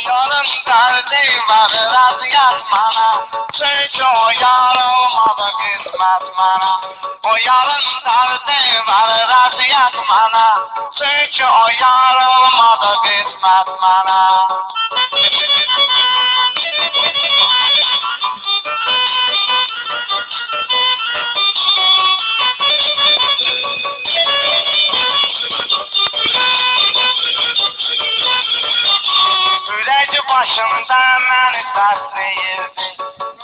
yarın derdi var razıyat bana. Çünkü o yar olmadı kısmet bana. O yarın derdi var razıyat bana. Çünkü o yar olmadı kısmet bana. Süreci başımda beni səsləyirdi,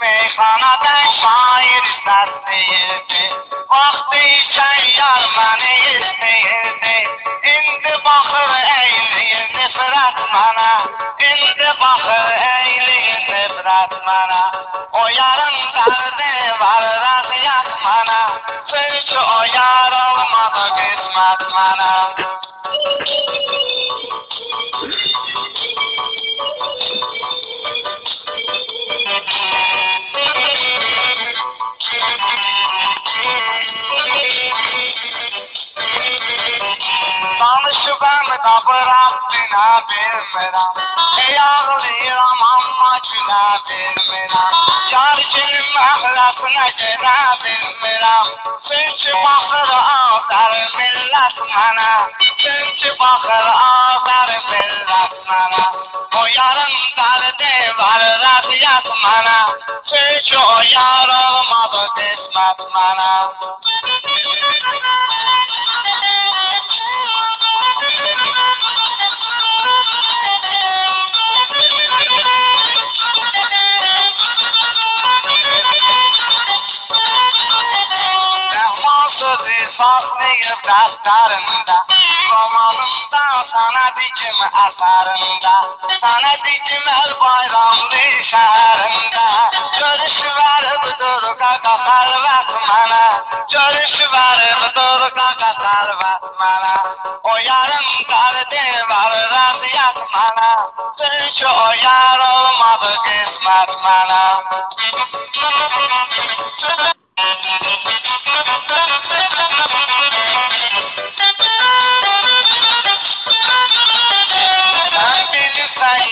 meyxanadan şair səsləyirdi. Vaxtı ikən yar məni istəyirdi, indi baxır eyliyir nifrət mənə. İndi baxır eyliyir nifrət mənə. O yarın dərdi var razıyat mənə, çünki o yar olmadı qismət mənə. Danışıqam da bıraq dinə bilmirəm. Ey ağlayıram amma günə bilmirəm. Yar günün məhlətinə gedə bilmirəm. Çünki baxır ağlar millət mənə. Çünki baxır ağlar millət mənə. O yarın dərdi var razıyat mənə. Çünki o yar olmadı qismət mənə. Saklıyıb dəftərində, romanımda, sana dikim əsərində, sana dikim el bayramlı şəhərində. Görüşüvərib dur qaqa xəlvət mənə, görüşüvərib dur qaqa xəlvət mənə. O yarın dərdi var razıyat mənə, çünki o yar olmadı qismət mənə.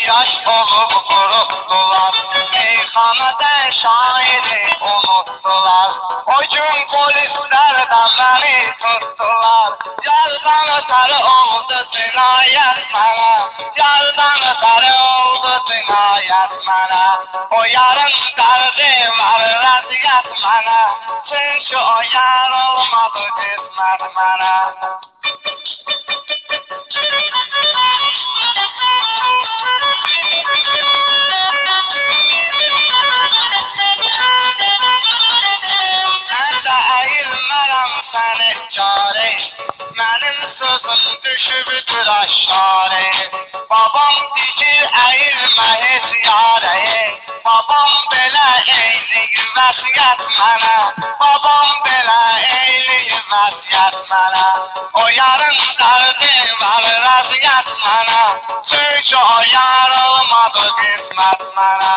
Yaş olup kuruttular, meyxanada şairi unuttular. O gün polislerden beni tuttular, yardan öteri oldu cinayet mənə. Yardan öteri oldu cinayet mənə. O yarın derdi var razıyat mənə, çünkü o yar olmadı qismet mənə. Mənim sözüm düşübdür aşağıya. Babam dikir əyilmə heç yarəyə. Babam belə eyliyir vəsiyyət mənə. Babam belə eyliyir vəsiyyət mənə. O yarın dərdi var razıyat mənə, çünki o yar olmadı qismət mənə.